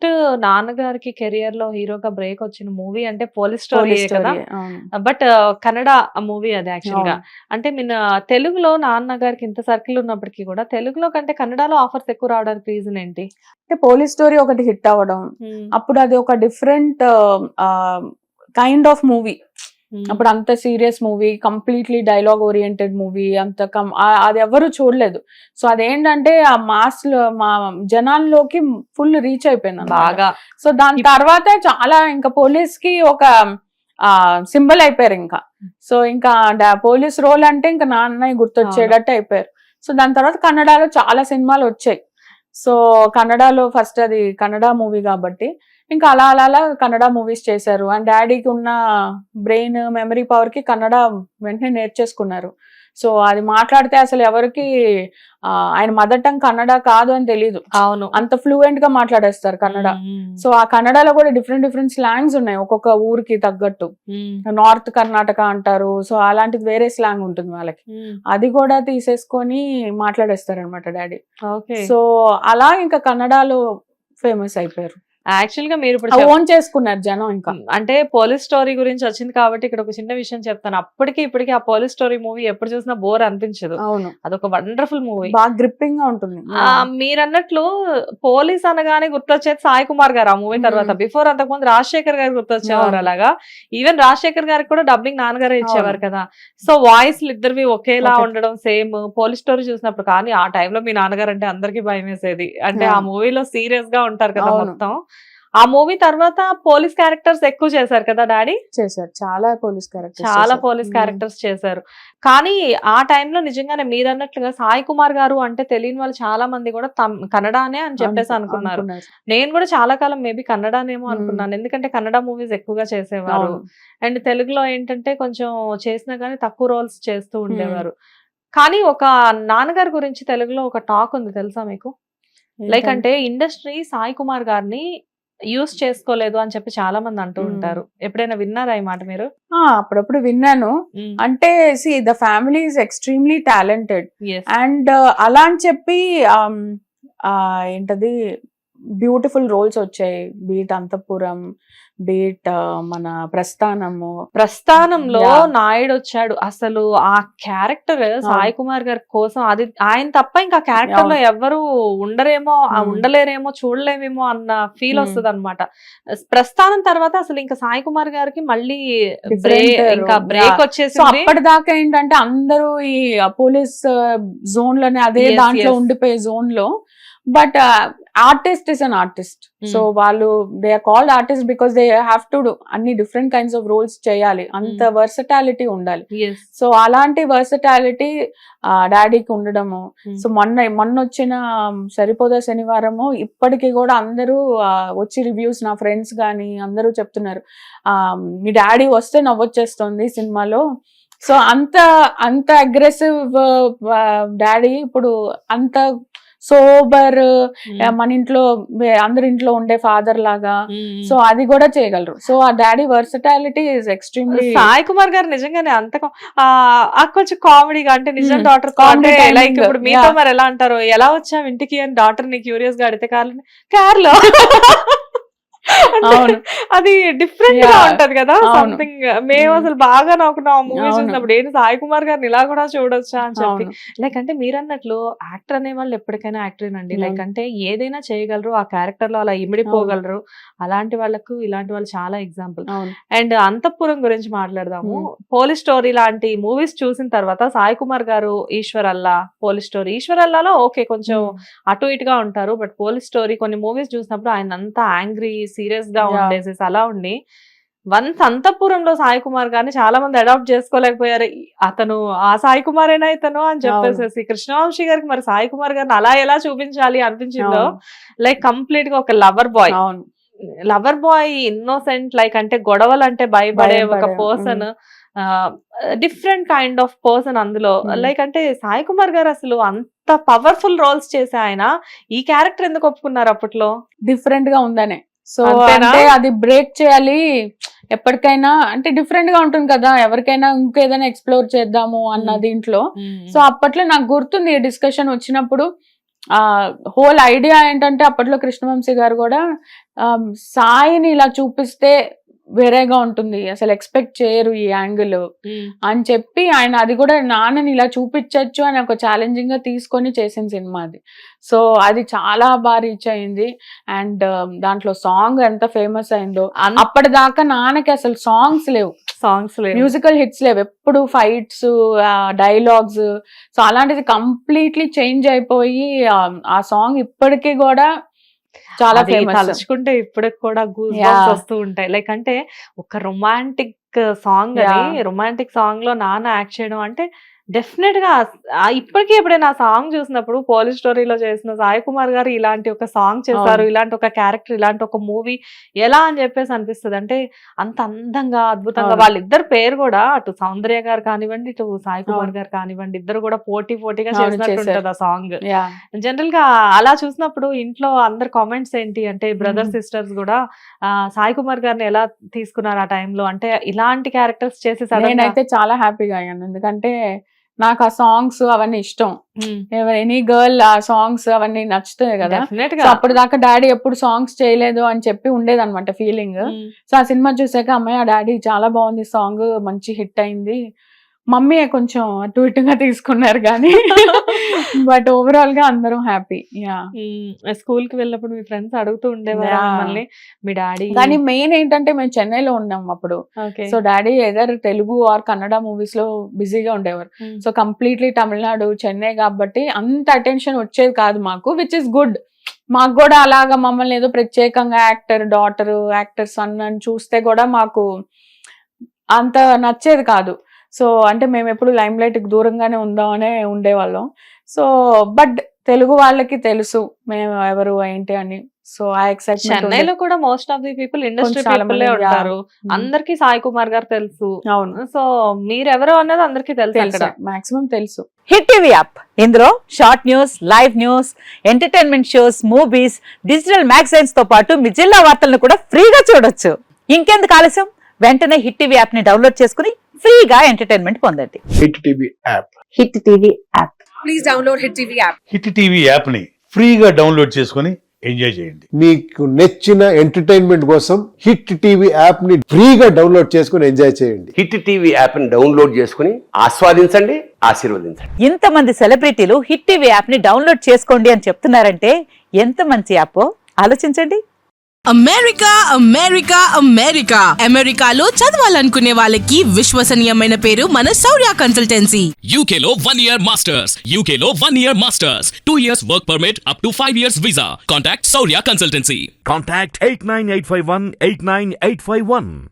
First నాన్నగారికి career లో హీరోగా బ్రేక్ వచ్చిన మూవీ అంటే పోలీస్ స్టోరీ పోలీస్ కదా. స్టోరీ. అవును. బట్ కన్నడ మూవీ అది యాక్చువల్ గా. అవును. అంటే తెలుగులో నాన్నగారికి ఇంత సర్కిల్ ఉన్నప్పటికీ కూడా తెలుగులో కంటే కన్నడలో ఆఫర్స్ ఎక్కువ రావడానికి రీజన్ ఏంటి? అంటే పోలీస్ స్టోరీ ఒకటి హిట్ అవ్వడం, అప్పుడు అది ఒక డిఫరెంట్ కైండ్ ఆఫ్ మూవీ. అప్పుడు అంత serious movie, completely dialogue oriented movie, అంత అది ఎవరు చూడలేదు. సో అదేంటంటే ఆ మాస్ లో మా జనాల్లోకి ఫుల్ రీచ్ అయిపోయింది బాగా. సో దాని తర్వాత చాలా ఇంకా పోలీస్ కి ఒక సింబల్ అయిపోయారు ఇంకా. సో ఇంకా పోలీస్ రోల్ అంటే ఇంకా నాన్న గుర్తొచ్చేటట్టు అయిపోయారు. సో దాని తర్వాత కన్నడలో చాలా సినిమాలు వచ్చాయి. సో కన్నడలో ఫస్ట్ అది కన్నడ మూవీ కాబట్టి ఇంకా అలా అలా అలా కన్నడ మూవీస్ చేశారు. అండ్ డాడీకి ఉన్న బ్రెయిన్ మెమరీ పవర్ కి కన్నడ వెంటనే నేర్చేసుకున్నారు. సో అది మాట్లాడితే అసలు ఎవరికి ఆయన మదర్ టంగ్ కన్నడ కాదు అని తెలీదు. అవును, అంత ఫ్లూయెంట్ గా మాట్లాడేస్తారు కన్నడ. సో ఆ కన్నడలో కూడా డిఫరెంట్ డిఫరెంట్ స్లాంగ్స్ ఉన్నాయి ఒక్కొక్క ఊరికి తగ్గట్టు. నార్త్ కర్ణాటక అంటారు, సో అలాంటిది వేరే స్లాంగ్ ఉంటుంది వాళ్ళకి. అది కూడా తీసేసుకొని మాట్లాడేస్తారు అనమాట డాడీ. సో అలా ఇంకా కన్నడలో ఫేమస్ అయిపోయారు. యాక్చువల్ గా మీరు ఇప్పుడు ఓన్ చేసుకున్నారు జనం. ఇంకా అంటే పోలీస్ స్టోరీ గురించి వచ్చింది కాబట్టి ఇక్కడ ఒక చిన్న విషయం చెప్తాను. అప్పటికి ఇప్పటికి ఆ పోలీస్ స్టోరీ మూవీ ఎప్పుడు చూసినా బోర్ అనిపించదు. అవును, అదొక వండర్ఫుల్ మూవీ, బాగా గ్రిప్పింగ్ గా ఉంటుంది. మీరు అన్నట్లు పోలీస్ అనగానే గుర్తొచ్చేది సాయి కుమార్ గారు ఆ మూవీ తర్వాత. బిఫోర్ అంతకుముందు రాజశేఖర్ గారు గుర్తొచ్చేవారు. అలాగా ఈవెన్ రాజశేఖర్ గారికి కూడా డబ్బింగ్ నాన్నగారే ఇచ్చేవారు కదా. సో వాయిస్లు ఇద్దరివి ఒకేలా ఉండడం, సేమ్ పోలీస్ స్టోరీ చూసినప్పుడు. కానీ ఆ టైంలో మీ నాన్నగారు అంటే అందరికి భయం వేసేది. అంటే ఆ మూవీలో సీరియస్ గా ఉంటారు కదా మొత్తం. ఆ మూవీ తర్వాత పోలీస్ క్యారెక్టర్స్ ఎక్కువ చేశారు కదా డాడీ. చేశారు, చాలా పోలీస్ క్యారెక్టర్స్ చేశారు. కానీ ఆ టైంలో నిజంగానే మీరు అన్నట్లుగా సాయి కుమార్ గారు అంటే తెలియని వాళ్ళు చాలా మంది కూడా కన్నడనే అని చెప్పేసి అనుకున్నారు. నేను కూడా చాలా కాలం మేబీ కన్నడనేమో అనుకున్నాను, ఎందుకంటే కన్నడ మూవీస్ ఎక్కువగా చేసేవారు. అండ్ తెలుగులో ఏంటంటే కొంచెం చేసినా గానీ తక్కువ రోల్స్ చేస్తూ ఉండేవారు. కానీ ఒక నాన్నగారి గురించి తెలుగులో ఒక టాక్ ఉంది తెలుసా మీకు? లైక్ అంటే ఇండస్ట్రీ సాయి కుమార్ గారిని యూస్ చేసుకోలేదు అని చెప్పి చాలా మంది అంటూ ఉంటారు. ఎప్పుడైనా విన్నారా ఈ మాట మీరు? అప్పుడప్పుడు విన్నాను. అంటే the family is extremely talented. And అలా అని చెప్పి ఏంటది బ్యూటిఫుల్ రోల్స్ వచ్చాయి. బీట్ అంతఃపురం, బీట్ మన ప్రస్థానంలో నాయుడు వచ్చాడు. అసలు ఆ క్యారెక్టర్ సాయి కుమార్ గారి కోసం, అది ఆయన తప్ప ఇంకా క్యారెక్టర్ లో ఎవరు ఉండలేరేమో, చూడలేమేమో అన్న ఫీల్ వస్తుంది అనమాట. ప్రస్థానం తర్వాత అసలు ఇంకా సాయి కుమార్ గారికి మళ్ళీ బ్రేక్ వచ్చేసి, అప్పటిదాకా ఏంటంటే అందరూ ఈ పోలీస్ జోన్ లోనే అదే దాంట్లో ఉండిపోయే జోన్ లో. But artist is an artist. So వాళ్ళు they are called artist because they have to do అన్ని డిఫరెంట్ కైండ్స్ ఆఫ్ రోల్స్ చేయాలి. అంత వర్సటాలిటీ ఉండాలి. సో అలాంటి వర్సటాలిటీ డాడీకి ఉండడము. సో మొన్న వచ్చిన సరిపోదా శనివారము ఇప్పటికీ కూడా అందరూ వచ్చి రివ్యూస్, నా ఫ్రెండ్స్ గానీ అందరూ చెప్తున్నారు, మీ డాడీ వస్తే నవ్వొచ్చేస్తుంది సినిమాలో. సో అంత అగ్రెసివ్ డాడీ ఇప్పుడు, అంత సోబర్, మన ఇంట్లో అందరి ఇంట్లో ఉండే ఫాదర్ లాగా. సో అది కూడా చేయగలరు. సో ఆ daddy versatility is extremely. Sai Kumar గారు నిజంగానే అంత కొంచెం కామెడీగా, అంటే నిజం డాటర్ కామెడీ. లైక్ ఇప్పుడు మీతో మరి ఎలా అంటారు, ఎలా వచ్చావు ఇంటికి అని డాటర్ ని క్యూరియస్ గా అడిగితే కార్లో అది డిఫరెంట్ గా ఉంటది కదా సంథింగ్. మేము అసలు బాగా నవ్వుకున్నాం ఆ మూవీ చూసినప్పుడు, ఏంటి సాయి కుమార్ గారిని ఇలా కూడా చూడొచ్చా అని చెప్పి. లైక్ అంటే మీరు అన్నట్లు యాక్టర్ అనే వాళ్ళు ఎప్పటికైనా యాక్టరేనండి. లైక్ అంటే ఏదైనా చేయగలరు, ఆ క్యారెక్టర్ లో అలా ఇమిడిపోగలరు. అలాంటి వాళ్ళకు ఇలాంటి వాళ్ళు చాలా ఎగ్జాంపుల్. అండ్ అంతఃపురం గురించి మాట్లాడదాము. పోలీస్ స్టోరీ లాంటి మూవీస్ చూసిన తర్వాత సాయి కుమార్ గారు ఈశ్వరల్లా, పోలీస్ స్టోరీ, ఈశ్వరల్లాలో ఓకే కొంచెం అటు ఇటుగా ఉంటారు. బట్ పోలీస్ స్టోరీ కొన్ని మూవీస్ చూసినప్పుడు ఆయన అంతా యాంగ్రీ, సీరియస్ గా ఉండేసేసి అలా ఉండి, వన్స్ అంతఃపురంలో సాయి కుమార్ గారిని చాలా మంది అడాప్ట్ చేసుకోలేకపోయారు. అతను ఆ సాయి కుమారేనా ఇతను అని చెప్పేసి. కృష్ణవంశీ గారికి మరి సాయి కుమార్ గారిని అలా ఎలా చూపించాలి అనిపించిందో. లైక్ కంప్లీట్ గా ఒక లవర్ బాయ్, ఇన్నోసెంట్, లైక్ అంటే గొడవలు అంటే భయపడే ఒక person, different kind of person అందులో. లైక్ అంటే సాయి కుమార్ గారు అసలు అంత పవర్ఫుల్ రోల్స్ చేసే ఆయన ఈ క్యారెక్టర్ ఎందుకు ఒప్పుకున్నారు అప్పట్లో? డిఫరెంట్ గా ఉందనే. సో అంటే అది బ్రేక్ చేయాలి ఎప్పటికైనా, అంటే డిఫరెంట్ గా ఉంటుంది కదా, ఎవరికైనా ఇంకేదైనా ఎక్స్ప్లోర్ చేద్దాము అన్న దీంట్లో. సో అప్పట్లో నాకు గుర్తుంది డిస్కషన్ వచ్చినప్పుడు హోల్ ఐడియా ఏంటంటే అప్పట్లో కృష్ణవంశీ గారు కూడా సాయిని ఇలా చూపిస్తే వేరేగా ఉంటుంది, అసలు ఎక్స్పెక్ట్ చేయరు ఈ యాంగిల్ అని చెప్పి ఆయన అది కూడా నాన్నని ఇలా చూపించచ్చు అని ఒక ఛాలెంజింగ్ గా తీసుకొని చేసిన సినిమా అది. సో అది చాలా బాగా రీచ్ అయింది. అండ్ దాంట్లో సాంగ్ ఎంత ఫేమస్ అయిందో, అప్పటిదాకా నాన్నకి అసలు సాంగ్స్ లేవు, మ్యూజికల్ హిట్స్ లేవు, ఎప్పుడు ఫైట్స్, డైలాగ్స్. సో అలాంటిది కంప్లీట్లీ చేంజ్ అయిపోయి ఆ సాంగ్ ఇప్పటికీ కూడా చాలా ఫేమస్. తలుచుకుంటే ఇప్పటికి కూడా గూస్ బంప్స్ వస్తూ ఉంటాయి. లైక్ అంటే ఒక రొమాంటిక్ సాంగ్ అని, రొమాంటిక్ సాంగ్ లో నాన్న యాక్ట్ చేయడం అంటే డెఫినెట్ గా ఇప్పటికీ ఎప్పుడైనా ఆ సాంగ్ చూసినప్పుడు పోలీస్ స్టోరీలో చేసిన సాయి కుమార్ గారు ఇలాంటి ఒక సాంగ్ చేశారు, ఇలాంటి ఒక క్యారెక్టర్, ఇలాంటి ఒక మూవీ ఎలా అని చెప్పేసి అనిపిస్తుంది. అంటే అంత అందంగా అద్భుతంగా వాళ్ళిద్దరు పేరు కూడా అటు సౌందర్య గారు కానివ్వండి, ఇటు సాయి కుమార్ గారు కానివ్వండి, ఇద్దరు కూడా పోటీగా చేసినట్టు ఉంటది ఆ సాంగ్. జనరల్ గా అలా చూసినప్పుడు ఇంట్లో అందరు కామెంట్స్ ఏంటి అంటే బ్రదర్ సిస్టర్స్ కూడా సాయి కుమార్ గారిని ఎలా తీసుకున్నారు ఆ టైంలో, అంటే ఇలాంటి క్యారెక్టర్స్ చేసి? నేనైతే చాలా హ్యాపీగా అయ్యాను, ఎందుకంటే నాకు ఆ సాంగ్స్ అవన్నీ ఇష్టం. ఎనీ గర్ల్ ఆ సాంగ్స్ అవన్నీ నచ్చుతాయి కదా. అప్పుడు దాకా డాడీ ఎప్పుడు సాంగ్స్ చేయలేదు అని చెప్పి ఉండేది అనమాట ఫీలింగ్. సో ఆ సినిమా చూసాక అమ్మాయి ఆ డాడీ చాలా బాగుంది సాంగ్, మంచి హిట్ అయింది. మమ్మీ కొంచెం అటు ఇటుగా తీసుకున్నారు కానీ బట్ ఓవరాల్ గా అందరం హ్యాపీ. స్కూల్ కి వెళ్ళినప్పుడు మీ ఫ్రెండ్స్ అడుగుతూ ఉండేవారు మళ్ళీ మీ డాడీ? కానీ మెయిన్ ఏంటంటే మేము చెన్నైలో ఉన్నాం అప్పుడు. So daddy either Telugu or Kannada movies లో బిజీగా ఉండేవారు. సో కంప్లీట్లీ తమిళనాడు చెన్నై కాబట్టి అంత అటెన్షన్ వచ్చేది కాదు మాకు, విచ్ ఇస్ గుడ్. మాకు కూడా అలాగా మమ్మల్ని ఏదో ప్రత్యేకంగా యాక్టర్ డాటర్, యాక్టర్ సన్ అని చూస్తే కూడా మాకు అంత నచ్చేది కాదు. సో అంటే మేము ఎప్పుడు లైమ్ లైట్ కి దూరంగానే ఉందామనే ఉండేవాళ్ళం. సో బట్ తెలుగు వాళ్ళకి తెలుసు మేము ఎవరు ఏంటి అని. సో ఆ ఎక్సైట్మెంట్ చెన్నైలో కూడా most of the people industry people ఉంటారు, అందరికి సాయి కుమార్ గారు తెలుసు. అవును. సో మీరెవరు అన్నది అందరికి తెలుసు, మాక్సిమం తెలుసు. హిట్ టీవీ యాప్, ఇందులో short news, live news, entertainment shows, movies, digital magazines తో పాటు మీ జిల్లా వార్తలను కూడా ఫ్రీగా చూడొచ్చు. ఇంకెందుకు ఆలస్యం, వెంటనే హిట్ టీవీ యాప్ ని డౌన్లోడ్ చేసుకుని ఫ్రీగా ఎంటర్టైన్మెంట్ పొందండి. Hit TV app. Hit TV app. Please download hit TV app. Hit TV app ని ఫ్రీగా డౌన్లోడ్ చేసుకుని ఎంజాయ్ చేయండి. మీకు నచ్చిన ఎంటర్టైన్మెంట్ కోసం హిట్ టీవీ యాప్ ని ఫ్రీగా డౌన్లోడ్ చేసుకుని ఎంజాయ్ చేయండి. హిట్ టీవీ యాప్ ని డౌన్లోడ్ చేసుకుని ఆస్వాదించండి, ఆశీర్వదించండి. ఇంతమంది సెలబ్రిటీలు హిట్ టీవీ యాప్ ని డౌన్లోడ్ చేసుకోండి అని చెప్తున్నారంటే ఎంత మంచి యాప్ ఆలోచించండి. అమెరికా అమెరికా అమెరికా అమెరికాలో చదవాలనుకునే వాళ్ళకి విశ్వసనీయమైన పేరు మన శౌర్య కన్సల్టెన్సీ. UK లో 1 year masters, UK లో 1 year masters, 2 years work permit up to 5 years visa. Contact Saurya Consultancy. Contact 89851 89851.